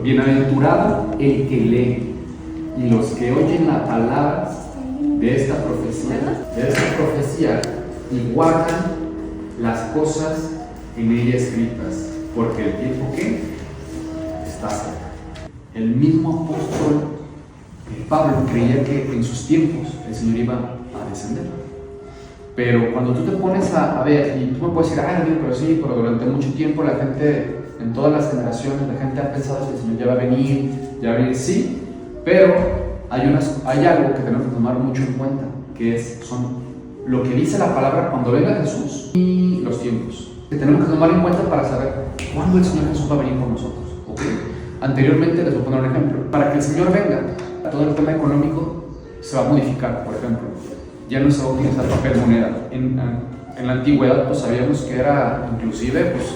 Bienaventurado el que lee y los que oyen la palabra de esta profecía y guardan las cosas en ella escritas, porque el tiempo que está cerca. El mismo apóstol Pablo creía que en sus tiempos el Señor iba a descender. Pero cuando tú te pones a ver, y tú me puedes decir, pero sí, pero durante mucho tiempo la gente, en todas las generaciones, la gente ha pensado que el Señor ya va a venir, sí, pero hay algo que tenemos que tomar mucho en cuenta, que son lo que dice la palabra cuando venga Jesús y los tiempos, que tenemos que tomar en cuenta para saber cuándo el Señor Jesús va a venir con nosotros, ¿ok? Anteriormente les voy a poner un ejemplo. Para que el Señor venga, todo el tema económico se va a modificar. Por ejemplo, ya no se va a utilizar papel moneda. En la antigüedad pues sabíamos que era, inclusive, pues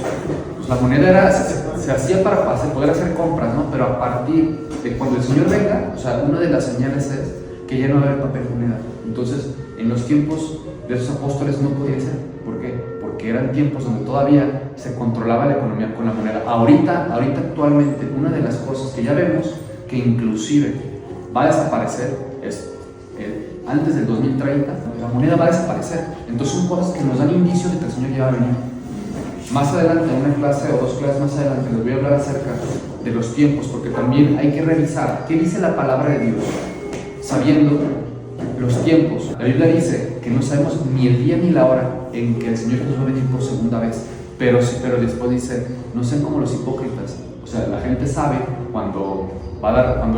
la moneda se hacía para poder hacer compras, ¿no? Pero a partir de cuando el Señor venga, o sea, una de las señales es que ya no va a haber papel moneda. Entonces, en los tiempos de esos apóstoles no podía ser. ¿Por qué? Porque eran tiempos donde todavía se controlaba la economía con la moneda. Ahorita actualmente, una de las cosas que ya vemos que inclusive va a desaparecer es antes del 2030, la moneda va a desaparecer. Entonces son cosas que nos dan indicios de que el Señor ya va a venir. Más adelante, en una clase o dos clases más adelante, les voy a hablar acerca de los tiempos, porque también hay que revisar qué dice la palabra de Dios, sabiendo los tiempos. La Biblia dice que no sabemos ni el día ni la hora en que el Señor Jesús va a venir por segunda vez, pero después dice, no sean como los hipócritas. O sea, la gente sabe cuando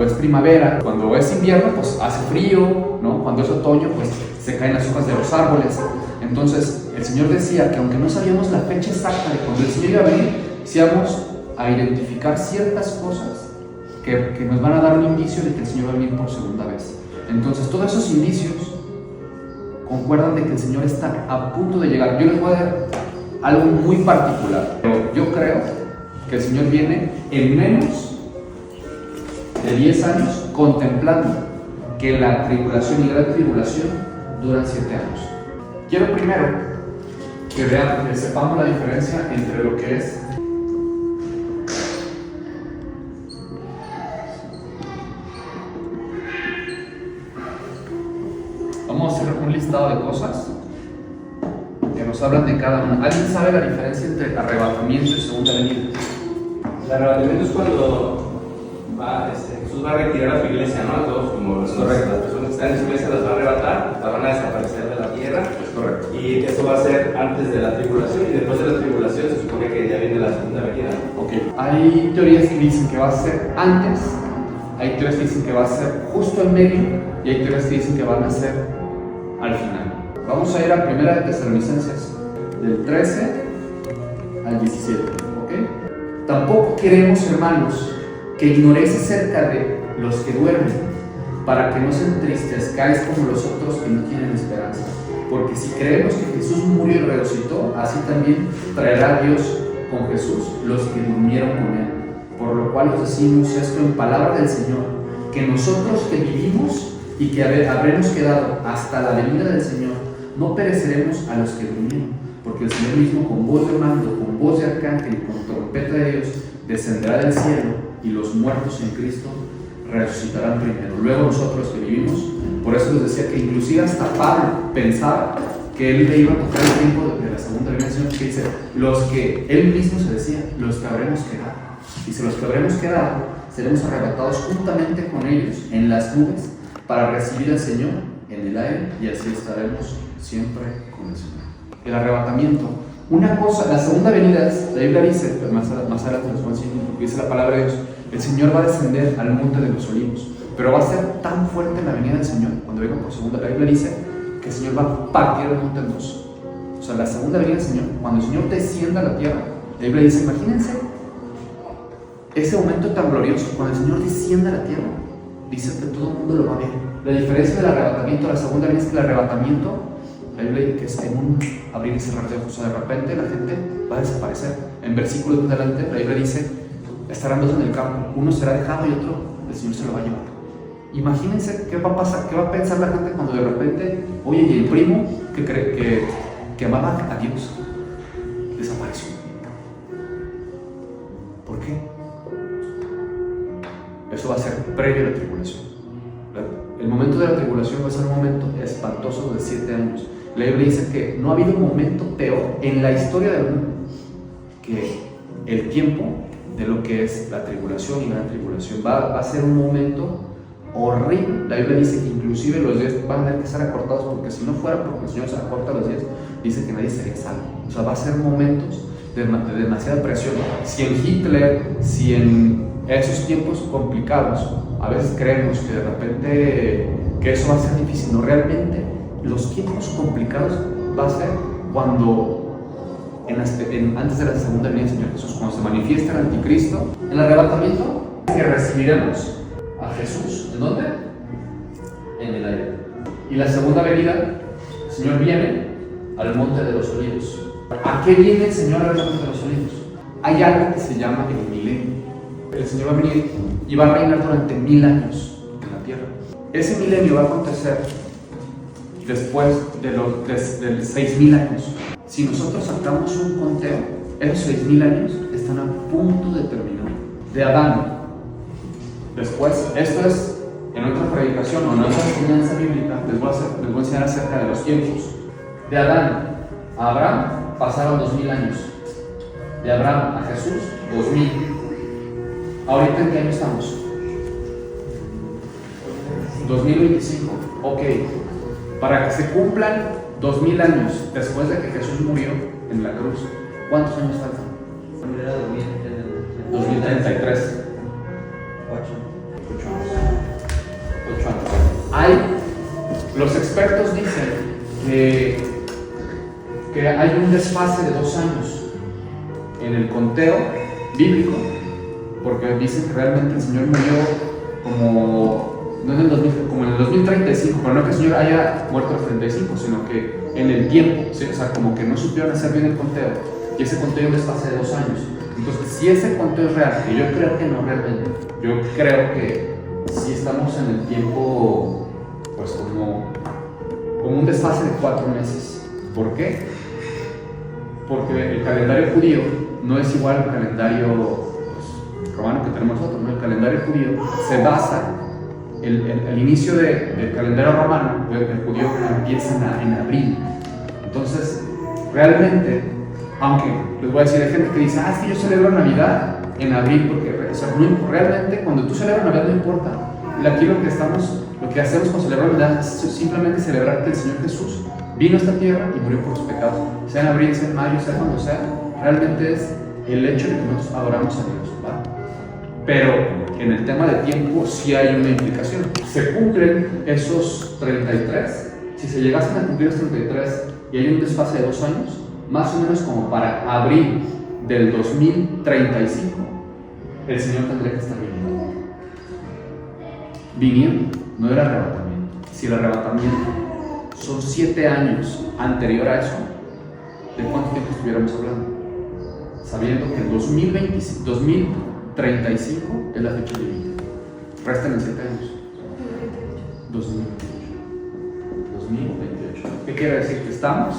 es primavera, cuando es invierno, pues hace frío, ¿no? Cuando es otoño, pues se caen las hojas de los árboles. Entonces, el Señor decía que aunque no sabíamos la fecha exacta de cuando el Señor iba a venir, sí íbamos a identificar ciertas cosas que nos van a dar un indicio de que el Señor va a venir por segunda vez. Entonces, todos esos indicios concuerdan de que el Señor está a punto de llegar. Yo les voy a dar algo muy particular, pero yo creo que el Señor viene en menos de 10 años, contemplando que la tribulación y gran tribulación duran 7 años. Quiero primero que sepamos la diferencia entre lo que es vamos a hacer un listado de cosas que nos hablan de cada una. ¿Alguien sabe la diferencia entre arrebatamiento y segunda venida? El arrebatamiento es cuando Jesús va a retirar a su iglesia, ¿no? A todos, como las personas que están en su iglesia las va a arrebatar, las van a desaparecer de la tierra. Es correcto. Y eso va a ser antes de la tribulación, y después de la tribulación se supone que ya viene la segunda venida. Ok. Hay teorías que dicen que va a ser antes, hay teorías que dicen que va a ser justo en medio, y hay teorías que dicen que van a ser al final. Vamos a ir a Primera de Tesalonicenses, del 13 al 17, ¿ok? Tampoco queremos, hermanos, que ignoréis acerca de los que duermen, para que no se entristezcáis como los otros que no tienen esperanza. Porque si creemos que Jesús murió y resucitó, así también traerá Dios con Jesús los que durmieron con él. Por lo cual os decimos esto en palabra del Señor, que nosotros que vivimos y que habremos quedado hasta la venida del Señor, no pereceremos a los que durmieron, porque el Señor mismo, con voz de mando, con voz de arcángel y con trompeta de Dios, descenderá del cielo, y los muertos en Cristo resucitarán primero. Luego nosotros que vivimos, por eso les decía que inclusive hasta Pablo pensaba que él le iba a tocar el tiempo de la segunda venida del Señor, que dice, los que él mismo se decía, los que habremos quedado. Y si los que habremos quedado, seremos arrebatados juntamente con ellos en las nubes para recibir al Señor en el aire, y así estaremos siempre con el Señor. El arrebatamiento. Una cosa, la segunda venida, la Biblia dice, pero más adelante les voy a decir, dice la palabra de Dios, el Señor va a descender al monte de los olivos, pero va a ser tan fuerte la venida del Señor cuando venga por segunda. La Biblia dice que el Señor va a partir el monte en dos. O sea, la segunda venida del Señor, cuando el Señor descienda a la tierra, la Biblia dice, imagínense ese momento tan glorioso, cuando el Señor descienda a la tierra, dice que todo el mundo lo va a ver. La diferencia del arrebatamiento a la segunda venida es que el arrebatamiento, la Biblia dice que es en un abrir y cerrar de ojos. O sea, de repente la gente va a desaparecer. En versículos más adelante, la Biblia dice, estarán dos en el campo, uno será dejado y otro, el Señor se lo va a llevar. Imagínense qué va a pasar, qué va a pensar la gente cuando de repente, oye, y el primo que amaba a Dios desapareció. ¿Por qué? Eso va a ser previo a la tribulación. El momento de la tribulación va a ser un momento espantoso de 7 años. La Biblia dice que no ha habido un momento peor en la historia del mundo que el tiempo de lo que es la tribulación y la gran tribulación. Va a ser un momento horrible. La Biblia dice que inclusive los días van a tener que ser acortados, porque si no fuera porque el Señor se acorta los días, dice que nadie sería salvo. O sea, va a ser momentos de demasiada presión. Si en Hitler, si en esos tiempos complicados, a veces creemos que de repente que eso va a ser difícil, no, realmente los tiempos complicados va a ser cuando antes de la segunda venida del Señor Jesús, cuando se manifiesta el anticristo, en el arrebatamiento, que recibiremos a Jesús. ¿En dónde? En el aire. Y la segunda venida, el Señor viene al monte de los olivos. ¿A qué viene el Señor al monte de los olivos? Hay algo que se llama el milenio. El Señor va a venir y va a reinar durante 1000 años en la tierra. Ese milenio va a acontecer después de 6000 años. Si nosotros sacamos un conteo, esos 6000 años están a punto de terminar. De Adán, después, esto es en otra predicación o en otra enseñanza bíblica, les voy a enseñar acerca de los tiempos. De Adán a Abraham pasaron 2000 años. De Abraham a Jesús, 2000. ¿Ahorita en qué año estamos? 2025. Ok. Para que se cumplan 2000 años después de que Jesús murió en la cruz, ¿cuántos años faltan? 2033. 8 años. Los expertos dicen que hay un desfase de 2 años en el conteo bíblico, porque dicen que realmente el Señor murió no en el 2000, como en el 2035, pero no que el Señor haya muerto al 35, sino que en el tiempo, ¿sí? O sea, como que no supieron hacer bien el conteo, y ese conteo les pasa de 2 años. Entonces, si ese conteo es real, que yo creo que no realmente, yo creo que si estamos en el tiempo, pues como un desfase de 4 meses. ¿Por qué? Porque el calendario judío no es igual al calendario romano que tenemos nosotros, ¿no? El calendario judío se basa, el inicio del calendario romano, el judío empieza en abril. Entonces, realmente, aunque les voy a decir, hay gente que dice, es que yo celebro Navidad en abril, porque realmente cuando tú celebras Navidad no importa. Aquí lo que hacemos con celebrar Navidad es simplemente celebrar que el Señor Jesús vino a esta tierra y murió por sus pecados. Sea en abril, sea en mayo, sea cuando sea, realmente es el hecho de que nosotros adoramos a Dios, ¿va? Pero en el tema de tiempo sí hay una implicación. Se cumplen esos 33. Si se llegasen a cumplir esos 33 y hay un desfase de 2 años, más o menos como para abril del 2035, el Señor tendría que estar viniendo. No era arrebatamiento. Si el arrebatamiento son 7 años anterior a eso, ¿de cuánto tiempo estuviéramos hablando? Sabiendo que el 2035 es la fecha límite. Restan en 7 años. 2028. ¿Qué quiere decir? Que estamos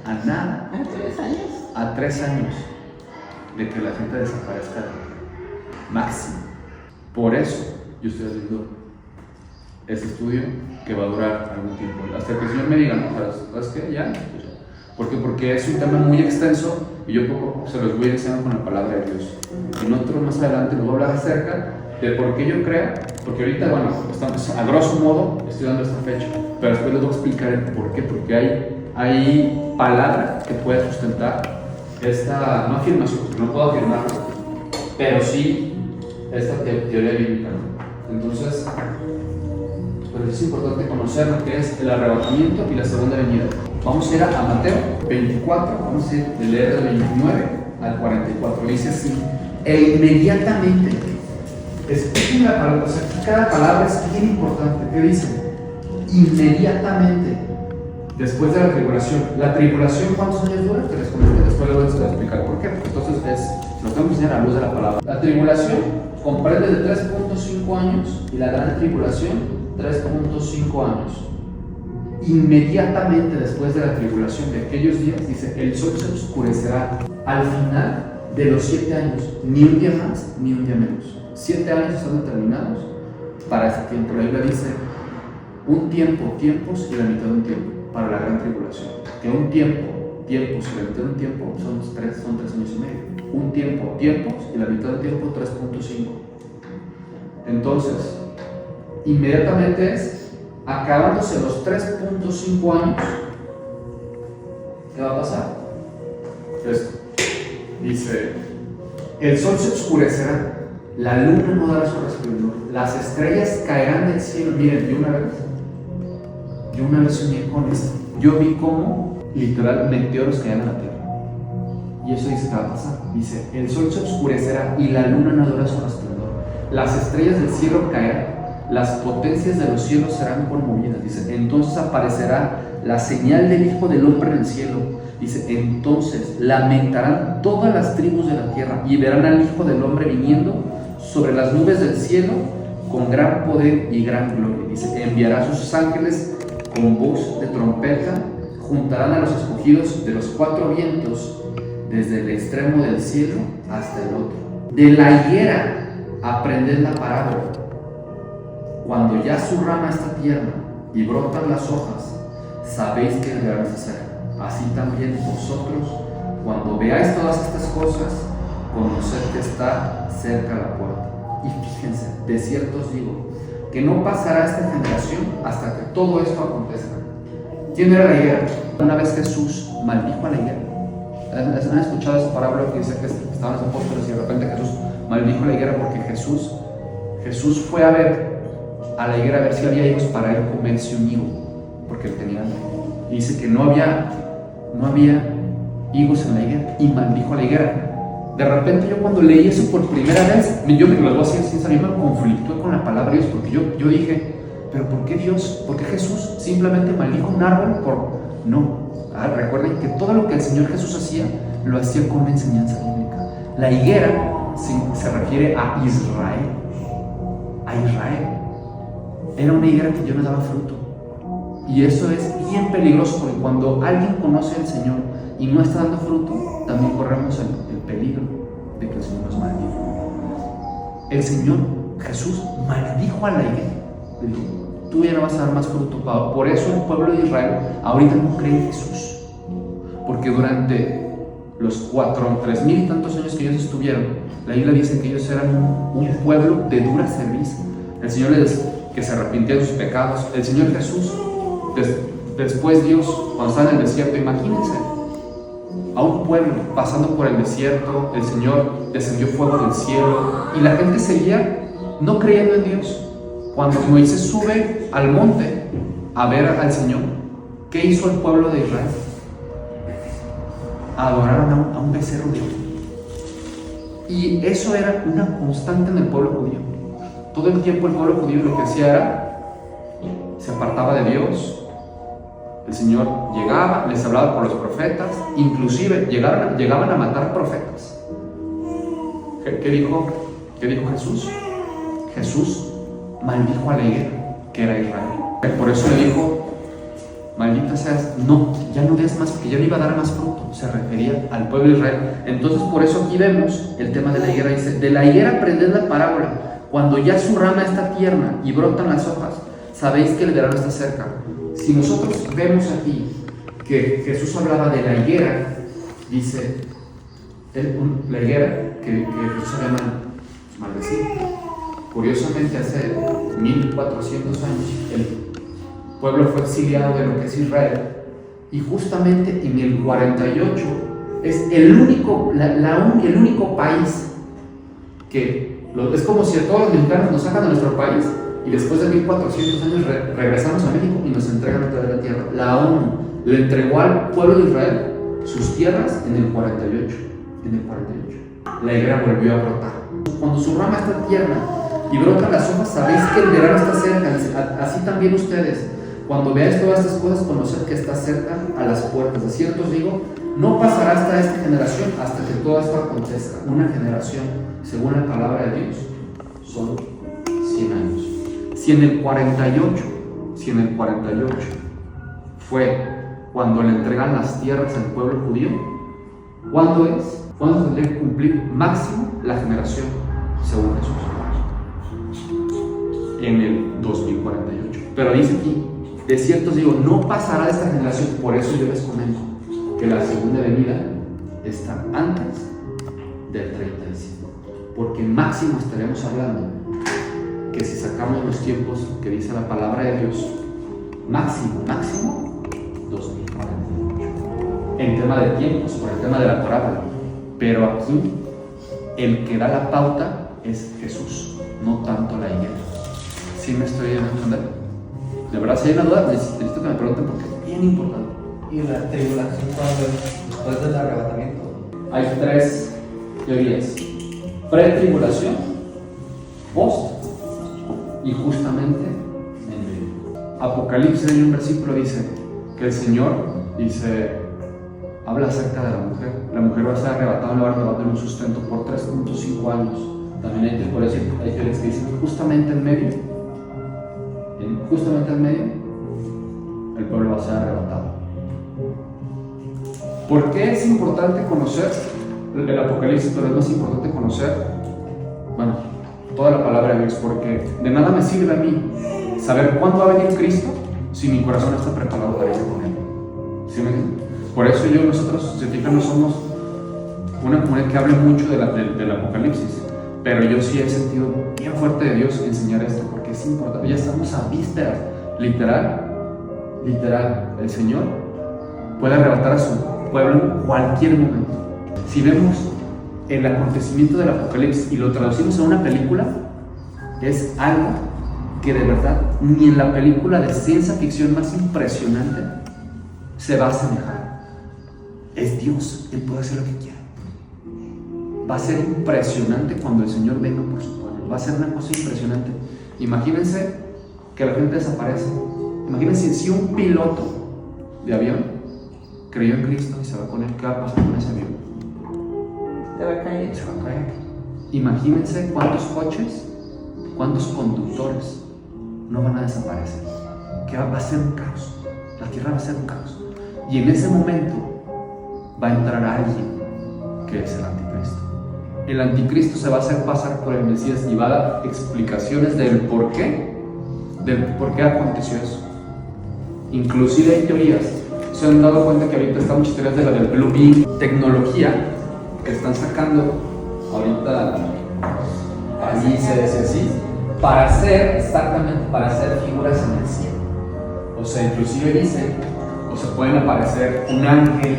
a nada. ¿A 3 años? A 3 años de que la gente desaparezca máximo. Por eso yo estoy haciendo este estudio que va a durar algún tiempo. Hasta que el Señor me diga, ¿no? ¿Sabes qué? Ya. ¿Por qué? Porque es un tema muy extenso y yo poco se los voy a enseñar con la palabra de Dios. En otro más adelante les voy a hablar acerca de por qué yo creo, porque ahorita, bueno, estamos, a grosso modo estoy dando esta fecha, pero después les voy a explicar el por qué, porque hay palabra que puede sustentar esta, no afirmación, porque no puedo afirmarlo, pero sí esta teoría bíblica, ¿no? Entonces, pues es importante conocer lo que es el arrebatamiento y la segunda venida. Vamos a ir a Mateo 24, vamos a ir de leer del 29 al 44. Dice así: e inmediatamente, escuchen la palabra, o sea, cada palabra es bien importante. ¿Qué dice? Inmediatamente, después de la tribulación. ¿La tribulación cuántos años dura? Te les comenté, después les voy a explicar por qué. Porque entonces lo tengo que enseñar a la luz de la palabra. La tribulación comprende de 3.5 años y la gran tribulación 3.5 años. Inmediatamente después de la tribulación de aquellos días, dice, el sol se oscurecerá al final de los 7 años, ni un día más, ni un día menos. 7 años están determinados para ese tiempo. La Biblia dice un tiempo, tiempos y la mitad de un tiempo para la gran tribulación. Que un tiempo, tiempos y la mitad de un tiempo son 3 años y medio. Un tiempo, tiempos y la mitad de un tiempo 3.5. Entonces, inmediatamente acabándose los 3.5 años, ¿qué va a pasar? Esto. Dice, el sol se oscurecerá, la luna no dará su resplandor, las estrellas caerán del cielo. Miren, yo una vez soñé con esto. Yo vi cómo literal meteoros caían a la tierra. Y eso dice que va a pasar. Dice, el sol se oscurecerá y la luna no dará su resplandor, las estrellas del cielo caerán, las potencias de los cielos serán conmovidas. Dice, entonces aparecerá la señal del Hijo del Hombre en el cielo. Dice, entonces lamentarán todas las tribus de la tierra y verán al Hijo del Hombre viniendo sobre las nubes del cielo con gran poder y gran gloria. Dice, enviará a sus ángeles con voz de trompeta, juntarán a los escogidos de los 4 vientos, desde el extremo del cielo hasta el otro. De la higuera aprended la parábola. Cuando ya su rama está tierna y brotan las hojas, sabéis que el verano se acerca. Así también vosotros, cuando veáis todas estas cosas, conoced que está cerca la puerta. Y fíjense, de cierto os digo, que no pasará esta generación hasta que todo esto acontezca. ¿Quién era la higuera? Una vez Jesús maldijo a la higuera. ¿Han escuchado esa parábola que dice que estaban los apóstoles y de repente Jesús maldijo a la higuera? Porque Jesús fue a ver a la higuera a ver si había higos para él comerse un higo, porque él tenía hambre. Y dice que no había higos en la higuera y maldijo a la higuera. De repente yo cuando leí eso por primera vez, yo me lo voy a decir sincero, yo me conflictué con la palabra de Dios, porque yo dije, pero ¿por qué Dios? ¿Por qué Jesús simplemente maldijo un árbol? No. Recuerden que todo lo que el Señor Jesús hacía, lo hacía con una enseñanza bíblica. La higuera se refiere a Israel. A Israel. Era una higuera que ya no daba fruto. Y eso es bien peligroso, porque cuando alguien conoce al Señor y no está dando fruto, también corremos el peligro de que el Señor nos maldiga. El Señor Jesús maldijo a la higuera. Le dijo, tú ya no vas a dar más fruto. Por eso el pueblo de Israel ahorita no cree en Jesús, porque durante los 3,000 y tantos años que ellos estuvieron, la Biblia dice que ellos eran un pueblo de dura cerviz. El Señor les dice que se arrepintían de sus pecados. El Señor Jesús, después Dios, cuando estaba en el desierto, imagínense a un pueblo pasando por el desierto, el Señor descendió fuego del cielo y la gente seguía no creyendo en Dios. Cuando Moisés sube al monte a ver al Señor, ¿qué hizo el pueblo de Israel? Adoraron a un becerro de oro. Y eso era una constante en el pueblo judío. Todo el tiempo el pueblo judío lo que hacía era, se apartaba de Dios. El Señor llegaba, les hablaba por los profetas, inclusive llegaban a matar profetas. ¿Qué dijo Jesús? Jesús maldijo a la higuera, que era Israel. Por eso le dijo, maldita seas, ya no des más, porque ya no iba a dar más fruto. Se refería al pueblo de Israel. Entonces por eso aquí vemos el tema de la higuera. Dice, de la higuera aprended la parábola. Cuando ya su rama está tierna y brotan las hojas, sabéis que el verano está cerca. Si nosotros vemos aquí que Jesús hablaba de la higuera, dice, la higuera que Jesús había maldecido. Curiosamente, hace 1400 años, el pueblo fue exiliado de lo que es Israel, y justamente en el 48 es el único país que, es como si a todos los mexicanos nos sacan de nuestro país y después de 1400 años regresamos a México y nos entregan otra vez la tierra. La ONU le entregó al pueblo de Israel sus tierras en el 48. La higuera volvió a brotar. Cuando su rama está tierna y brotan las hojas, sabéis que el verano está cerca. Así también ustedes, cuando veáis todas estas cosas, conoced que está cerca a las puertas. De cierto os digo, no pasará hasta esta generación hasta que todo esto acontezca. Una generación, según la palabra de Dios, son 100 años. Si en el 48 fue cuando le entregan las tierras al pueblo judío, ¿cuándo es? ¿Cuándo tendría que cumplir máximo la generación según Jesús? en el 2048. Pero dice aquí, de cierto os digo, no pasará de esta generación. Por eso yo les comento que la segunda venida está antes del 30 de diciembre. Porque máximo estaremos hablando que si sacamos los tiempos que dice la palabra de Dios, máximo 2048. En tema de tiempos, por el tema de la parábola. Pero aquí, el que da la pauta es Jesús, no tanto la iglesia. ¿Sí me estoy dando a entender? De verdad, si hay una duda, necesito que me pregunten porque es bien importante. ¿Y la tribulación cuando después del arrebatamiento? Hay 3 teorías: pre-tribulación, post y justamente en medio. Apocalipsis, en un versículo dice que el Señor habla acerca de la mujer. La mujer va a ser arrebatada, le va a tener un sustento por 3.5 años. También hay teorías que dicen justamente en medio, el pueblo va a ser arrebatado. ¿Por qué es importante conocer el Apocalipsis? Pero es más importante conocer, toda la palabra de Dios, porque de nada me sirve a mí saber cuándo va a venir Cristo si mi corazón está preparado para ir con Él. ¿Sí me entienden? Por eso nosotros, se fijan, no somos una comunidad que hable mucho del Apocalipsis, pero yo sí he sentido bien fuerte de Dios enseñar esto, porque es importante. Ya estamos a vísperas, literal, el Señor puede arrebatar a su pueblo en cualquier momento. Si vemos el acontecimiento del Apocalipsis y lo traducimos a una película, es algo que de verdad ni en la película de ciencia ficción más impresionante se va a asemejar. Es Dios, Él puede hacer lo que quiera. Va a ser impresionante cuando el Señor venga por su pueblo. Va a ser una cosa impresionante. Imagínense que la gente desaparece. Imagínense si un piloto de avión creyó en Cristo y se va con Él. ¿Qué va a pasar con ese avión? Se va a caer. Imagínense cuántos coches, cuántos conductores no van a desaparecer. Que va a ser un caos. La tierra va a ser un caos. Y en ese momento va a entrar alguien que es el anticristo. El anticristo se va a hacer pasar por el Mesías y va a dar explicaciones del por qué aconteció eso. Inclusive hay teorías. Se han dado cuenta que ahorita están muchas teorías de la del Blue Beam, tecnología que están sacando ahorita allí para hacer figuras en el cielo. O sea, inclusive dicen, se pueden aparecer un ángel,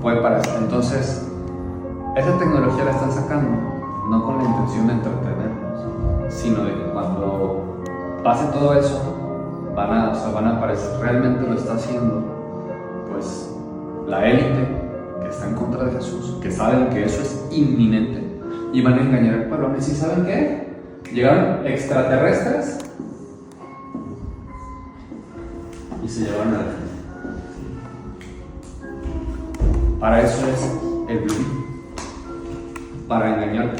puede aparecer. Entonces, esa tecnología la están sacando no con la intención de entretenernos, sino de que cuando pase todo eso, van a aparecer. Realmente lo está haciendo, pues, la élite que está en contra de Jesús, que saben que eso es inminente y van a engañar al pueblo. ¿Y si saben qué? Llegaron extraterrestres y se llevaron a la gente. Para eso es el Blue, para engañar.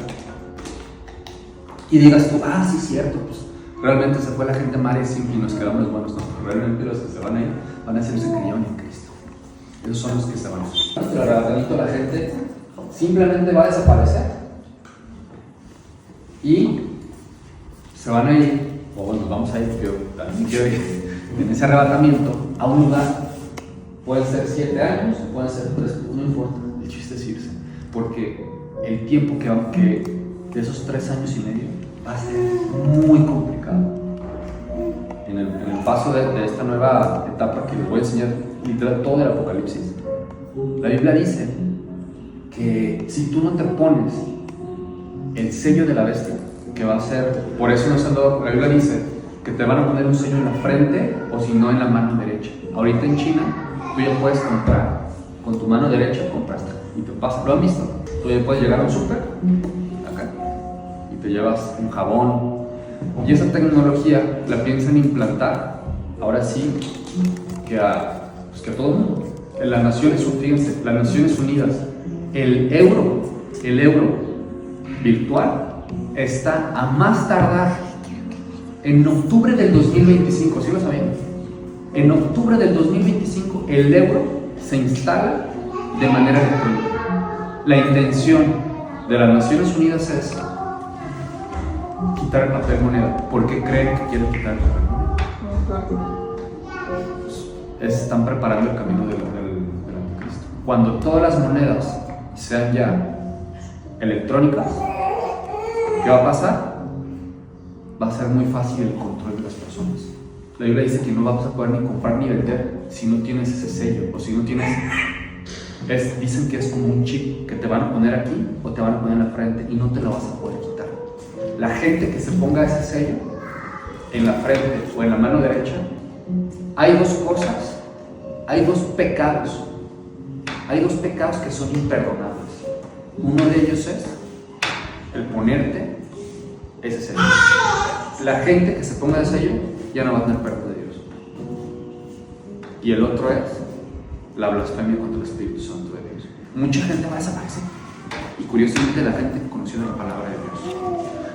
Y digas tú, sí, cierto, pues realmente se fue la gente mala y nos quedamos los buenos. No, realmente los que se van a ir van a ser los que creyeron en Cristo. Esos son los que se van a ir. El arrebatamiento, la gente simplemente va a desaparecer y se van a ir, nos vamos a ir, yo también quiero ir en ese arrebatamiento a un lugar. Pueden ser 7 años, pueden ser 3, no importa, el chiste es irse, porque el tiempo que de esos 3 años y medio va a ser muy complicado. En el paso de esta nueva etapa que les voy a enseñar, literal todo el Apocalipsis, la Biblia dice que si tú no te pones el sello de la bestia, que va a ser, por eso nos han dado, la Biblia dice que te van a poner un sello en la frente o si no en la mano derecha. Ahorita en China tú ya puedes comprar con tu mano derecha, compraste y te pasa, ¿lo han visto? Tú ya puedes llegar a un súper acá y te llevas un jabón y esa tecnología la piensan implantar ahora sí que a todo el mundo. En las Naciones Unidas, el euro virtual está a más tardar en octubre del 2025, ¿sí lo sabían? En octubre del 2025 el euro se instala de manera electrónica. La intención de las Naciones Unidas es quitar el papel moneda. ¿Por qué creen que quieren quitar el papel moneda? Están preparando el camino del anticristo. Cuando todas las monedas sean ya electrónicas, ¿qué va a pasar? Va a ser muy fácil el control de las personas. La Biblia dice que no vas a poder ni comprar ni vender si no tienes ese sello, o si no tienes... dicen que es como un chip que te van a poner aquí o te van a poner en la frente y no te lo vas a poder quitar. La gente que se ponga ese sello en la frente o en la mano derecha, hay dos cosas, hay dos pecados que son imperdonables. Uno de ellos es el ponerte ese sello. La gente que se ponga ese sello ya no va a tener perdón de Dios. Y el otro es la blasfemia contra el Espíritu Santo de Dios. Mucha gente va a desaparecer. Y curiosamente la gente que conoció la palabra de Dios.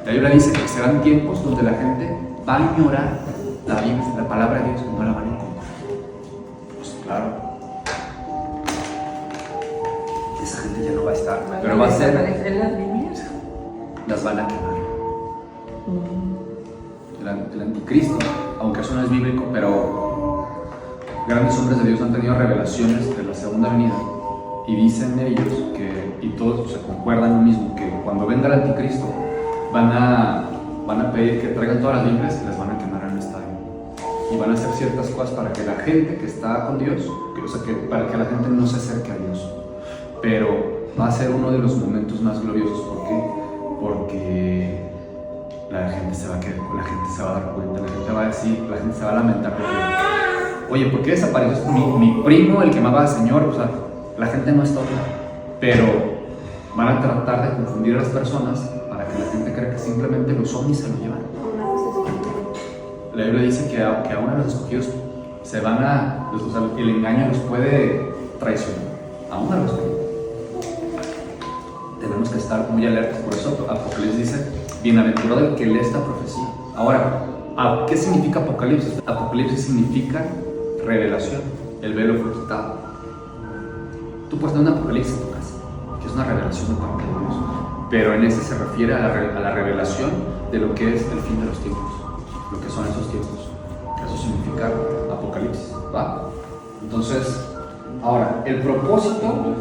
La Biblia dice que serán tiempos donde la gente va a ignorar la palabra de Dios y no la van a encontrar. Pues claro, esa gente ya no va a estar, pero va a ser... las Biblias? Las van a quemar. El anticristo, aunque eso no es bíblico, pero grandes hombres de Dios han tenido revelaciones de la segunda venida y dicen ellos que, y todos se concuerdan lo mismo, que cuando venga el anticristo van a pedir que traigan todas las Biblias y las van a quemar en el estadio, y van a hacer ciertas cosas para que la gente que está con Dios, para que la gente no se acerque a Dios, pero va a ser uno de los momentos más gloriosos. ¿Por qué? Porque la gente se va a dar cuenta, la gente va a decir, la gente se va a lamentar porque, oye, ¿por qué desapareció mi primo, el que amaba al Señor? O sea, la gente no está otra, pero van a tratar de confundir a las personas para que la gente crea que simplemente los ovnis se lo llevan. La Biblia dice que aún a los escogidos se van a, o sea, el engaño los puede traicionar, aún a los escogidos. Tenemos que estar muy alertas, por eso Apocalipsis dice: bienaventurado el que lee esta profecía. Ahora, ¿qué significa Apocalipsis? Apocalipsis significa revelación. El velo fue quitado. Tú puedes tener un Apocalipsis en tu casa, que es una revelación de parte de Dios, pero en ese se refiere a la revelación de lo que es el fin de los tiempos, lo que son esos tiempos. Eso significa Apocalipsis, ¿va? Entonces, ahora, el propósito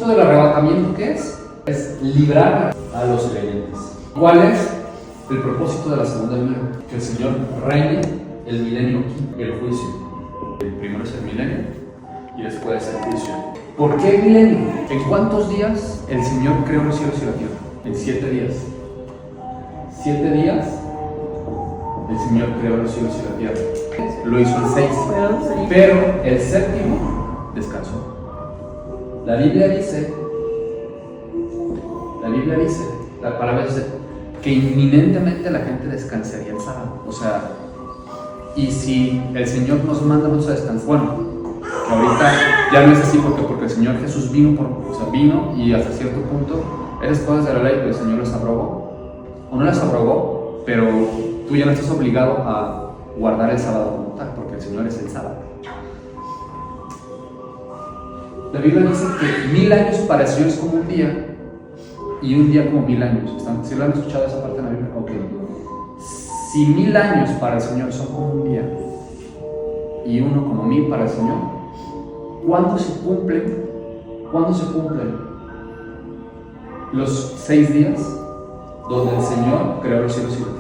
del arrebatamiento, ¿qué es? Es librar a los creyentes. ¿Cuál es el propósito de la segunda venida? Que el Señor reine el milenio aquí, el juicio. El primero es el milenio y después es el juicio. ¿Por qué el milenio? ¿En cuántos días el Señor creó los cielos y la tierra? En 7 días. 7 días el Señor creó los cielos y la tierra. Lo hizo en 6, pero el séptimo descansó. La Biblia dice, la palabra dice que inminentemente la gente descansaría el sábado. O sea, y si el Señor nos manda a descansar, bueno, que ahorita ya no es así porque el Señor Jesús vino y hasta cierto punto esas cosas de la ley el Señor las abrogó, o no las abrogó, pero tú ya no estás obligado a guardar el sábado como tal, porque el Señor es el sábado. La Biblia dice que 1000 años para el Señor es como un día, y un día como 1000 años. ¿Sí lo han escuchado esa parte en la Biblia? Ok. Si 1000 años para el Señor son como un día, y uno como 1000 para el Señor, ¿cuándo se cumplen los 6 días donde el Señor creó los cielos y la tierra?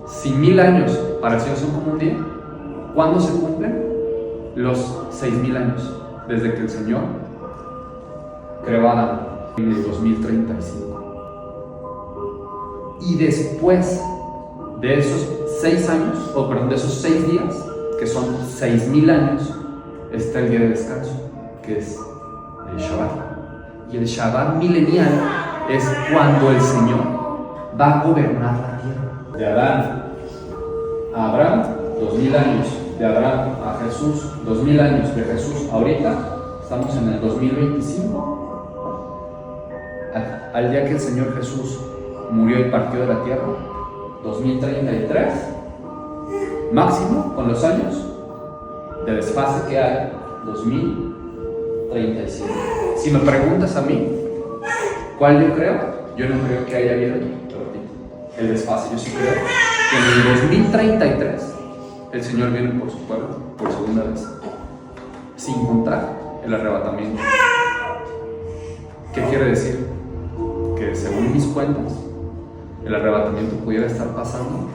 Si 1000 años para el Señor son como un día, ¿cuándo se cumplen los 6000 años desde que el Señor creó a Adán? En el 2035. Y después de esos 6 años, de esos 6 días, que son 6000 años, está el día de descanso, que es el Shabbat. Y el Shabbat milenial es cuando el Señor va a gobernar la tierra. De Adán a Abraham, 2000 años. De Abraham a Jesús, 2000 años. De Jesús ahorita, estamos en el 2025. Al día que el Señor Jesús murió y partió de la tierra, 2033, máximo, con los años de desfase que hay, 2037. Si me preguntas a mí, ¿cuál yo creo? Yo no creo que haya habido, el desfase. Yo sí creo que en el 2033 el Señor viene por su pueblo por segunda vez, sin contar el arrebatamiento. ¿Qué quiere decir? Que según mis cuentas, el arrebatamiento pudiera estar pasando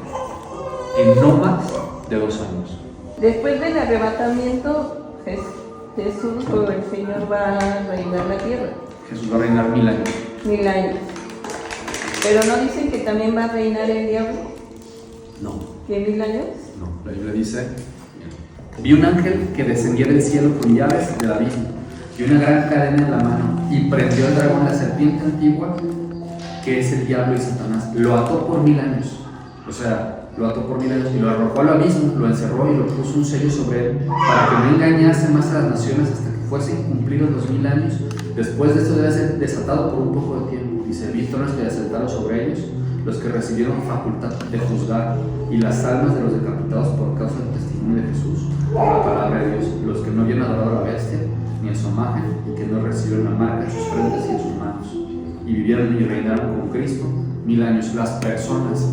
en no más de 2 años. Después del arrebatamiento, Jesús o el Señor va a reinar la tierra. Jesús va a reinar 1000 años. 1000 años. Pero no dicen que también va a reinar el diablo. No, ¿Qué 1000 años? no. La Biblia dice: vi un ángel que descendía del cielo con llaves del abismo y una gran cadena en la mano, y prendió al dragón, la serpiente antigua, que es el diablo y Satanás. Lo ató por 1000 años. O sea, lo ató por 1000 años y lo arrojó al abismo, lo encerró y lo puso un sello sobre él, para que no engañase más a las naciones hasta que fuesen cumplidos los 1000 años. Después de esto debe ser desatado por un poco de tiempo. Dice: vi tronos que desataron sobre ellos, los que recibieron facultad de juzgar, y las almas de los decapitados por causa del testimonio de Jesús, por la palabra de Dios, los que no habían adorado a la bestia ni en su imagen, y que no recibieron la marca en sus frentes y en sus manos, y vivieron y reinaron con Cristo 1000 años. Las personas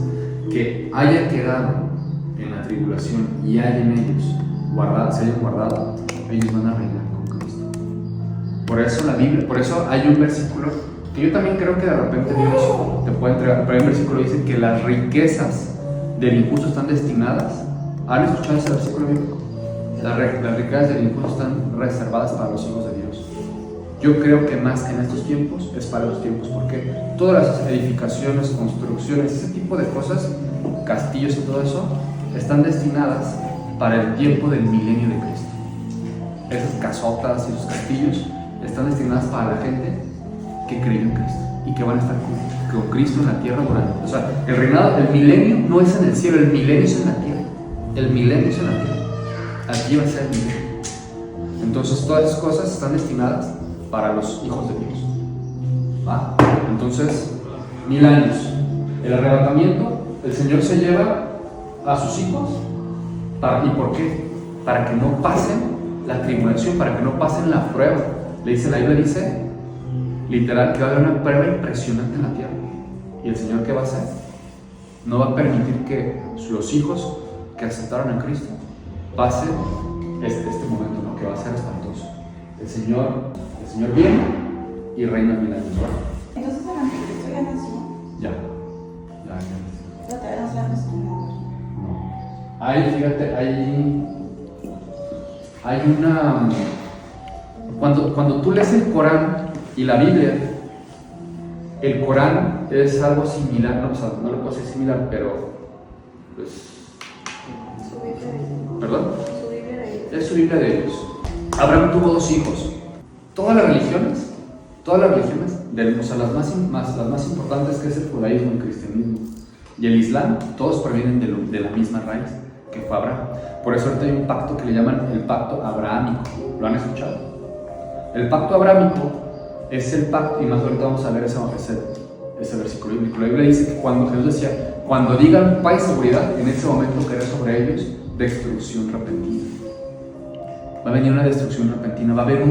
que hayan quedado en la tribulación y hayan ellos se hayan guardado, ellos van a reinar con Cristo. Por eso la Biblia, por eso hay un versículo que yo también creo que de repente Dios te puede entregar, pero hay un versículo que dice que las riquezas del injusto están destinadas. ¿Han escuchado ese versículo bíblico? Las riquezas del injusto están reservadas para los hijos de Dios. Yo creo que más que en estos tiempos es para los tiempos, porque todas las edificaciones, construcciones, ese tipo de cosas, castillos y todo eso, están destinadas para el tiempo del milenio de Cristo. Esas casotas y esos castillos están destinadas para la gente que creyó en Cristo y que van a estar con Cristo en la tierra durante. O sea, el reinado, el milenio no es en el cielo, el milenio es en la tierra. El milenio es en la tierra. Aquí va a ser el milenio. Entonces, todas esas cosas están destinadas para los hijos de Dios. ¿Va? Entonces, 1000 años. El arrebatamiento, el Señor se lleva a sus hijos. ¿Y por qué? Para que no pasen la tribulación, para que no pasen la prueba. La Biblia dice, literal, que va a haber una prueba impresionante en la tierra. ¿Y el Señor qué va a hacer? No va a permitir que los hijos que aceptaron a Cristo pasen este momento, ¿no? Que va a ser espantoso. El Señor viene y reina 1000 años, ¿verdad? Entonces el anticristo ya nació. Ya. Pero todavía no se ha descubierto. No. Fíjate, hay una... Cuando tú lees el Corán y la Biblia, el Corán es algo similar, no, o sea, no lo puedo decir similar, pero pues, Su Biblia de ellos. ¿perdón? Su Biblia de ellos. Es su Biblia de ellos. Abraham tuvo 2 hijos. Todas las religiones, o sea, las más importantes, que es el judaísmo, el cristianismo y el islam, todos provienen de la misma raíz que fue Abraham. Por eso ahorita hay un pacto que le llaman el pacto abrahámico. ¿Lo han escuchado? El pacto abrahámico es el pacto, y más ahorita vamos a ver ese versículo bíblico. La Biblia dice que cuando Jesús decía, cuando digan paz y seguridad, en ese momento caerá sobre ellos destrucción repentina. Va a venir una destrucción repentina, va a haber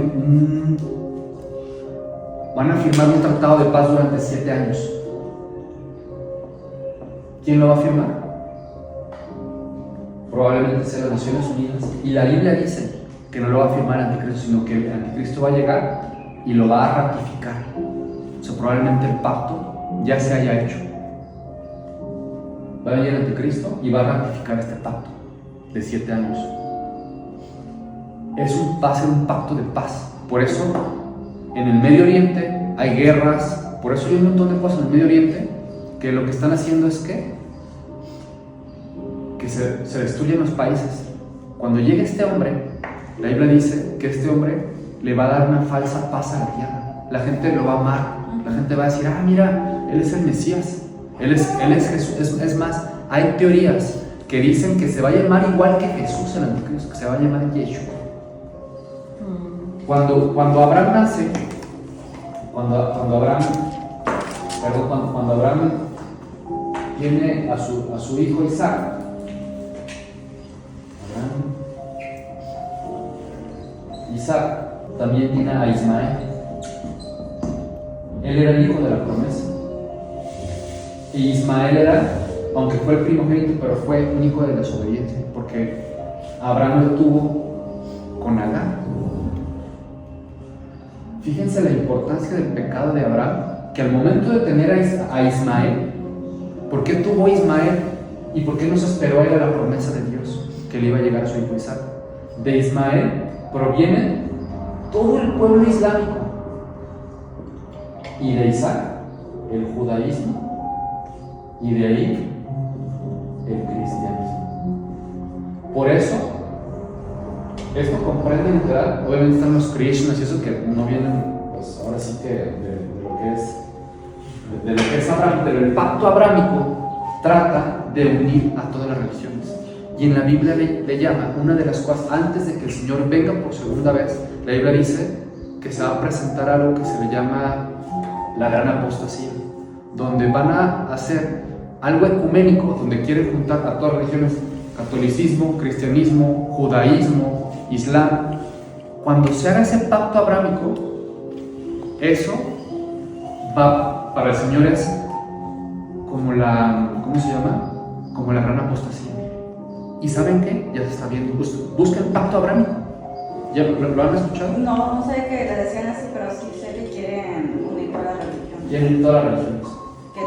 van a firmar un tratado de paz durante 7 años. ¿Quién lo va a firmar? Probablemente sea las Naciones Unidas. Y la Biblia dice que no lo va a firmar el anticristo, sino que el anticristo va a llegar y lo va a ratificar. O sea, probablemente el pacto ya se haya hecho. Va a venir el anticristo y va a ratificar este pacto de 7 años. Va a ser un pacto de paz. Por eso en el Medio Oriente hay guerras, por eso hay un montón de cosas en el Medio Oriente que lo que están haciendo es que se destruyen los países. Cuando llegue este hombre, la Biblia dice que este hombre le va a dar una falsa paz a la tierra. La gente lo va a amar, la gente va a decir, mira, él es el Mesías, él es Jesús. Es más, hay teorías que dicen que se va a llamar igual que Jesús el anticristo, que se va a llamar Yeshua. Cuando Abraham nace, cuando Abraham tiene a su hijo Isaac, Isaac también tiene a Ismael. Él era el hijo de la promesa. Y Ismael era, aunque fue el primogénito, pero fue un hijo de desobediencia, porque Abraham lo tuvo con Agar. Fíjense la importancia del pecado de Abraham, que al momento de tener a Ismael, ¿por qué tuvo Ismael? ¿Y por qué no se esperó a él a la promesa de Dios, que le iba a llegar a su hijo Isaac? De Ismael proviene todo el pueblo islámico, y de Isaac el judaísmo, y de ahí el cristianismo. Por eso, esto comprende literal, obviamente están los Krishnas y eso que no vienen, pues ahora sí que de lo que es Abraham, pero el pacto abrámico trata de unir a todas las religiones. Y en la Biblia le llama, una de las cosas, antes de que el Señor venga por segunda vez, la Biblia dice que se va a presentar algo que se le llama la gran apostasía, donde van a hacer algo ecuménico, donde quieren juntar a todas las religiones, catolicismo, cristianismo, judaísmo, islam. Cuando se haga ese pacto abrámico, eso va, para el Señor es como la, ¿cómo se llama? Como la gran apostasía. ¿Y saben qué? Ya se está viendo. Busca el pacto abrámico. ¿Ya lo han escuchado? No sé que le decían así, pero sí sé que quieren unir todas las religiones. Quieren todas las religiones. Que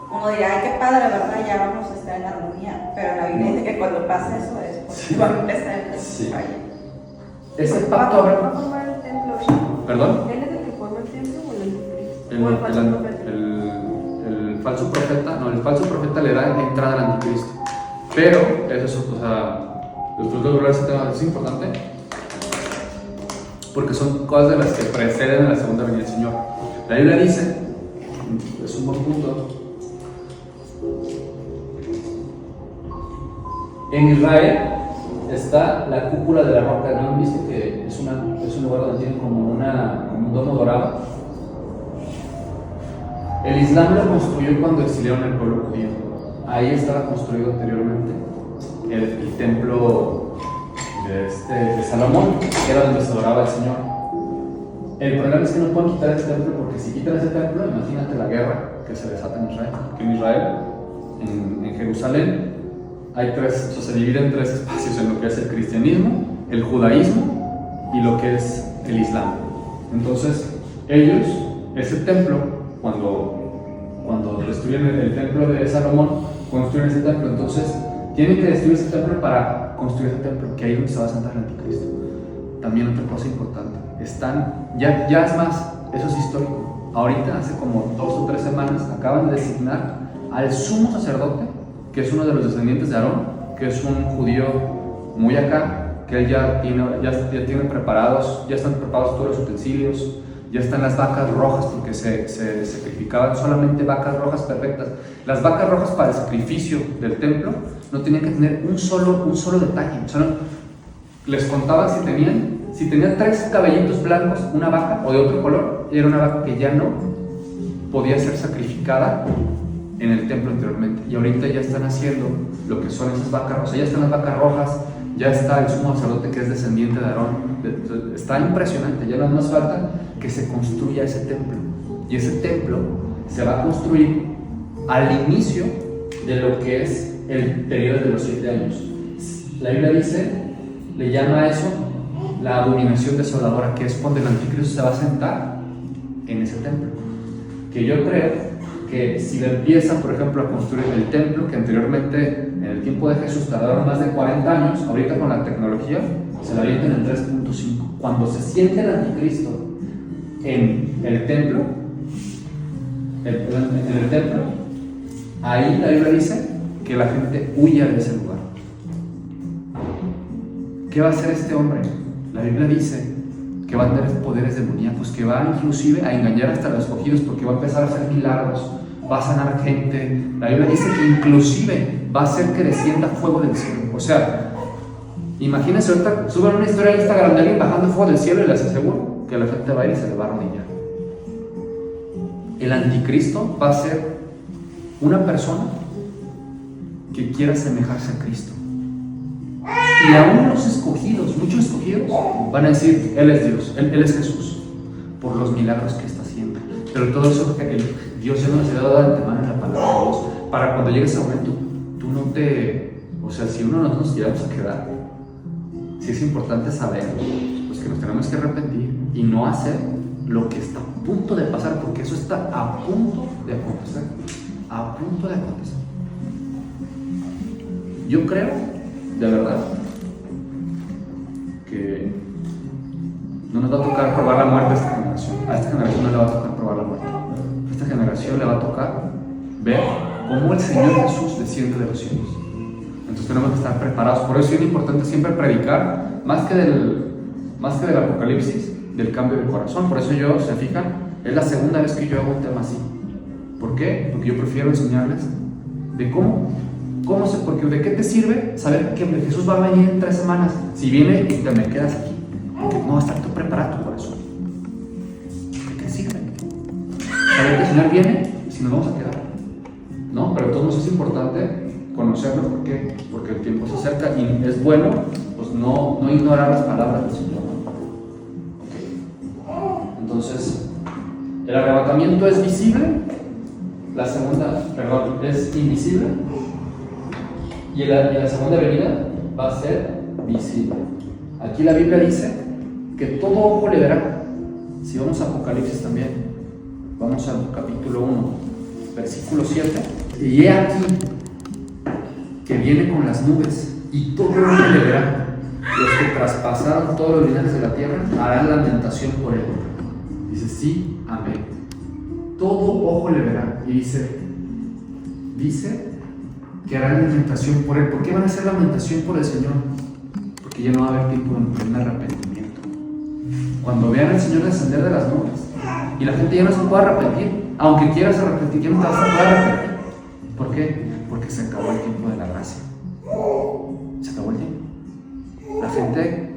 uno dirá, ay, qué padre, ¿verdad? Ya vamos a estar en armonía. Pero la Biblia dice que cuando pase eso es porque Sí. va a empezar el Sí. falla. Ese pacto ¿Va a abrámico. formar el templo? ¿Perdón? ¿Él es el que forma el templo o el anticristo? ¿O el falso profeta? El falso profeta, no, el falso profeta le da entrada al anticristo. Pero, eso, o sea, los frutos de ese tema es importante porque son cosas de las que preceden a la segunda venida del Señor. La Biblia dice, es un buen punto, en Israel está la cúpula de la roca. ¿No han visto que es un lugar donde tiene como un domo dorado? El Islam lo construyó cuando exiliaron al pueblo judío. Ahí estaba construido anteriormente el templo de Salomón, que era donde se adoraba al Señor. El problema es que no pueden quitar ese templo, porque si quitan ese templo, imagínate la guerra que se desata en Israel. Que en Israel, en Jerusalén, hay tres, o sea, se divide en tres espacios, en lo que es el cristianismo, el judaísmo y lo que es el islam. Entonces, ellos, ese templo, cuando destruyen el templo de Salomón, construyen ese templo, entonces tienen que destruir ese templo para construir ese templo, que ahí es donde se va a sentar el anticristo. También otra cosa importante, ya es más, eso es histórico. Ahorita, hace como 2 o 3 semanas, acaban de designar al sumo sacerdote, que es uno de los descendientes de Aarón, que es un judío muy acá, que él ya tiene preparados, ya están preparados todos los utensilios, ya están las vacas rojas, porque se sacrificaban solamente vacas rojas perfectas. Las vacas rojas para el sacrificio del templo no tenían que tener un solo detalle. O sea, les contaban si tenían 3 cabellitos blancos, una vaca, o de otro color, era una vaca que ya no podía ser sacrificada en el templo anteriormente. Y ahorita ya están haciendo lo que son esas vacas rojas. Ya están las vacas rojas, ya está el sumo sacerdote que es descendiente de Aarón. Está impresionante, ya no más falta que se construya ese templo. Y ese templo se va a construir al inicio de lo que es el periodo de los 7 años. La Biblia le llama a eso la abominación desoladora, que es cuando el anticristo se va a sentar en ese templo. Que yo creo que si le empiezan, por ejemplo, a construir el templo, que anteriormente en el tiempo de Jesús tardaron más de 40 años, ahorita con la tecnología se la avientan en 3.5. Cuando se siente el anticristo en el templo, ahí la Biblia dice que la gente huya de ese lugar. ¿Qué va a hacer este hombre? La Biblia dice que va a tener poderes demoníacos, que va inclusive a engañar hasta a los escogidos, porque va a empezar a hacer milagros, va a sanar gente. La Biblia dice que inclusive va a hacer que descienda fuego del cielo. O sea, imagínense ahorita, suben una historia en Instagram de alguien bajando fuego del cielo y les aseguro que la gente va a ir y se le va a arrodillar. El anticristo va a ser una persona que quiera asemejarse a Cristo. Y aún los escogidos, muchos escogidos, van a decir, Él es Dios, Él es Jesús, por los milagros que está haciendo. Pero todo eso Dios ya nos ha dado de antemano en la palabra de Dios, para cuando llegue ese momento, tú no te... O sea, si uno no nos llegamos a quedar, sí es importante saber pues, que nos tenemos que arrepentir y no hacer lo que está a punto de pasar, porque eso está a punto de acontecer. A punto de acontecer. Yo creo, de verdad, que no nos va a tocar probar la muerte a esta generación. A esta generación no le va a tocar probar la muerte. A esta generación le va a tocar ver cómo el Señor Jesús desciende de los cielos. Entonces tenemos que estar preparados. Por eso es importante siempre predicar, más que del Apocalipsis, del cambio de corazón. Por eso yo, se fijan, es la segunda vez que yo hago un tema así. ¿Por qué? Porque yo prefiero enseñarles de porque ¿de qué te sirve saber que Jesús va a venir en 3 semanas? Si viene y te me quedas aquí, porque no vas a estar tú preparado tu corazón. ¿De qué sirve? Saber que el Señor viene y si nos vamos a quedar. ¿No? Pero todos es importante conocerlo. ¿Por qué? Porque el tiempo se acerca y es bueno pues no ignorar las palabras del Señor. Okay. Entonces, el arrebatamiento es visible, es invisible, y la segunda venida va a ser visible. Aquí la Biblia dice que todo ojo le verá. Si vamos a Apocalipsis también, vamos al capítulo 1, versículo 7. Y he aquí que viene con las nubes, y todo ojo le verá. Los que traspasaron todos los linajes de la tierra harán lamentación por él. Dice, sí, amén. Todo ojo le verá. Y dice que harán lamentación por él. ¿Por qué van a hacer lamentación por el Señor? Porque ya no va a haber tiempo de un arrepentimiento. Cuando vean al Señor descender de las nubes y la gente ya no se puede arrepentir, aunque quieras arrepentir, ya no te vas a poder arrepentir. ¿Por qué? Porque se acabó el tiempo de la gracia. Se acabó el tiempo. La gente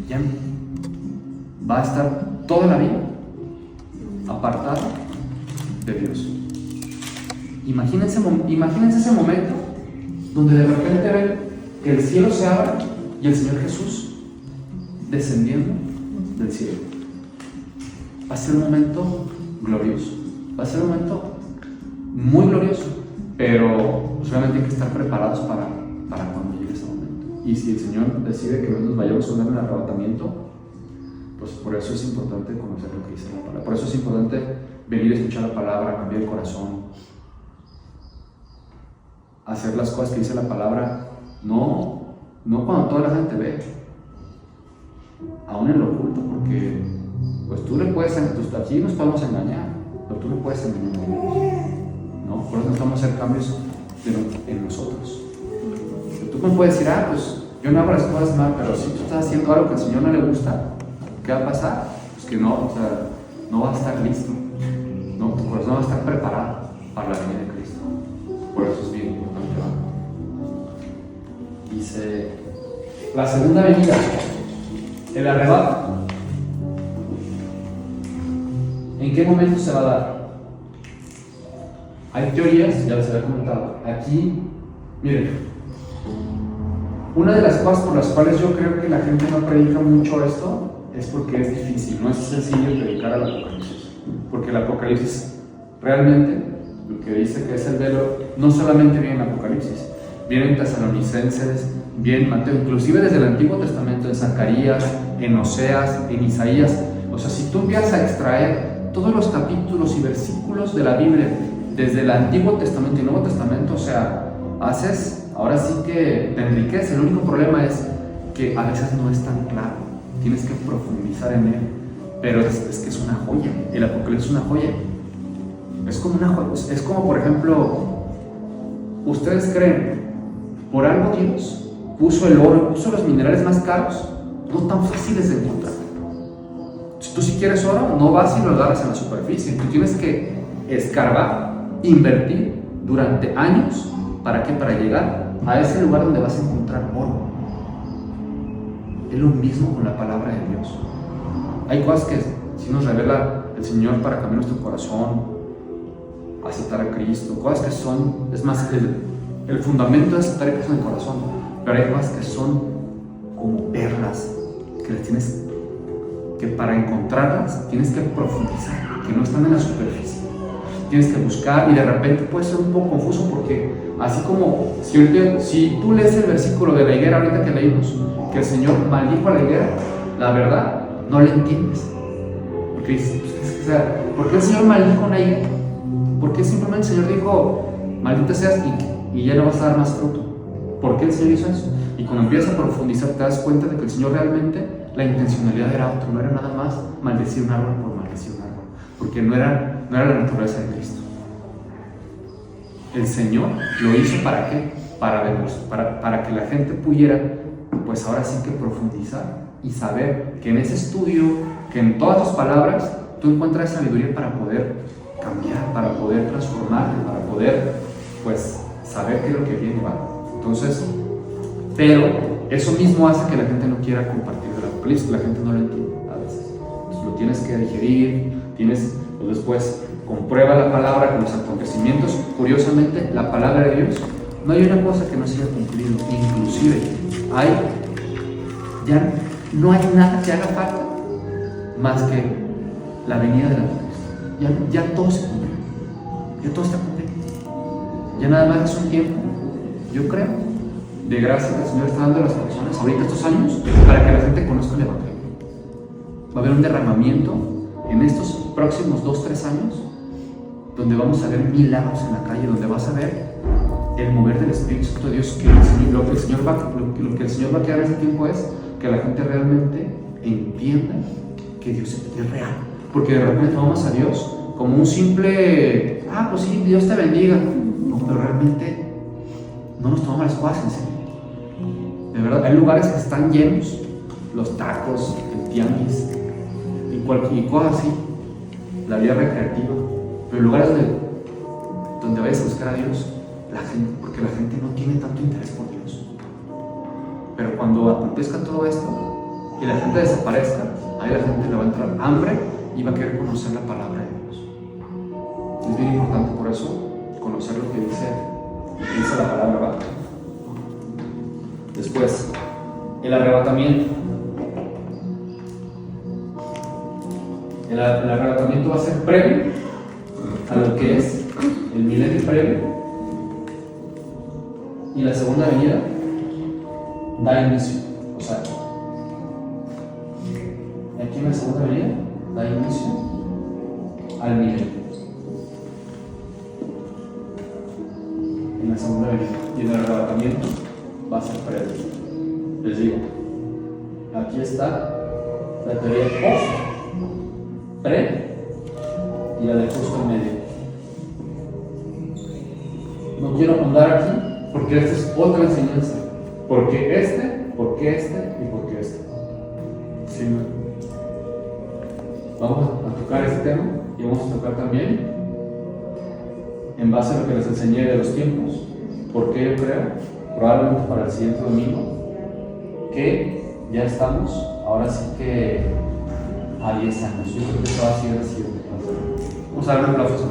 ya va a estar toda la vida apartada de Dios. Imagínense ese momento donde de repente ven que el cielo se abre y el Señor Jesús descendiendo del cielo. Va a ser un momento glorioso, va a ser un momento muy glorioso, pero solamente hay que estar preparados para cuando llegue ese momento. Y si el Señor decide que nos vayamos a un arrebatamiento, pues por eso es importante conocer lo que dice la palabra. Por eso es importante venir a escuchar la palabra, cambiar el corazón, hacer las cosas que dice la palabra, no cuando toda la gente ve, aún en lo oculto, porque pues tú le puedes, aquí nos podemos engañar, pero tú le puedes engañar a Dios, ¿no? Por eso necesitamos hacer cambios en nosotros. Tú me puedes decir, pues yo no hago las cosas mal, pero si tú estás haciendo algo que al Señor no le gusta, ¿qué va a pasar? Pues que no vas a estar listo, ¿no? Tu corazón va a estar preparado para la venida de Cristo. Por eso es bien importante. Dice, la segunda venida, el arrebato. ¿En qué momento se va a dar? Hay teorías, ya les había comentado. Aquí, miren, una de las cosas por las cuales yo creo que la gente no predica mucho esto es porque es difícil, no es sencillo predicar al Apocalipsis. Porque el Apocalipsis realmente, lo que dice que es el velo, no solamente viene en Apocalipsis, viene en Tesalonicenses, viene en Mateo, inclusive desde el Antiguo Testamento, en Zacarías, en Oseas, en Isaías. O sea, si tú empiezas a extraer todos los capítulos y versículos de la Biblia, desde el Antiguo Testamento y Nuevo Testamento, o sea, ahora sí que te enriquece. El único problema es que a veces no es tan claro, tienes que profundizar en él, pero es que es una joya, el Apocalipsis es una joya. Es como una joya, es como por ejemplo, ustedes creen, por algo Dios puso el oro, puso los minerales más caros, no tan fáciles de encontrar. Tú si quieres oro, no vas y lo agarras en la superficie, tú tienes que escarbar, invertir durante años. ¿Para qué? Para llegar a ese lugar donde vas a encontrar oro. Es lo mismo con la palabra de Dios. Hay cosas que sí nos revela el Señor para cambiar nuestro corazón, aceptar a Cristo, cosas que son, es más, el fundamento de aceptar a Cristo en el corazón, pero hay cosas que son como perlas, que las tienes que para encontrarlas tienes que profundizar, que no están en la superficie. Tienes que buscar y de repente puede ser un poco confuso porque así como si tú lees el versículo de la higuera ahorita que leímos, que el Señor maldijo a la higuera, la verdad no le entiendes. Porque dices, o sea, ¿por qué el Señor maldijo a una higuera? ¿Por qué simplemente el Señor dijo, maldita seas y ya no vas a dar más fruto? ¿Por qué el Señor hizo eso? Y cuando empiezas a profundizar te das cuenta de que el Señor realmente, la intencionalidad era otra, no era nada más maldecir un árbol por maldecir un árbol, porque no era la naturaleza de Cristo. El Señor lo hizo ¿para qué? Para que la gente pudiera, pues ahora sí que profundizar y saber que en ese estudio, que en todas tus palabras, tú encuentras sabiduría para poder cambiar, para poder transformar, para poder, pues, saber qué es lo que viene, ¿va? Entonces, pero eso mismo hace que la gente no quiera compartir el Apocalipsis, la gente no lo entiende a veces. Entonces, lo tienes que digerir, pues después comprueba la palabra con los acontecimientos. Curiosamente, la palabra de Dios, no hay una cosa que no se haya cumplido, inclusive ya no hay nada que haga falta más que la venida del Anticristo. Ya todo se cumple, ya todo está cumplido. Ya nada más es un tiempo, yo creo, de gracia que el Señor está dando a las personas ahorita estos años para que la gente conozca el Evangelio. Va a haber un derramamiento en estos próximos 2-3 años donde vamos a ver milagros en la calle, donde vas a ver el mover del Espíritu Santo de Dios, lo que el Señor va a quedar en ese tiempo es que la gente realmente entienda que Dios es real, porque de repente tomamos a Dios como un simple, pues sí, Dios te bendiga, no, pero realmente no nos tomamos las cosas en serio. De verdad, hay lugares que están llenos, los tacos, el tianguis y cosas así, la vida recreativa, pero lugares donde vayas a buscar a Dios, porque la gente no tiene tanto interés por Dios. Pero cuando acontezca todo esto y la gente desaparezca, ahí la gente le va a entrar hambre y va a querer conocer la palabra de Dios. Es bien importante por eso conocer lo que dice la palabra, ¿verdad? Después, el arrebatamiento. El arrebatamiento va a ser previo a lo que es el milenio previo, y la segunda venida da inicio, o sea, aquí en la segunda venida da inicio al milenio, en la segunda venida, y en el arrebatamiento va a ser previo. Les digo, aquí está la teoría post, pre y la de justo en medio. No quiero andar aquí porque esta es otra enseñanza. ¿Por qué este? ¿Por qué este? ¿Y por qué este? ¿Sí? Vamos a tocar este tema y vamos a tocar también en base a lo que les enseñé de los tiempos. Porque yo creo, probablemente para el siguiente domingo, que ya estamos, ahora sí que a 10 años. Yo creo que esto va a ser así. Vamos a dar un aplauso.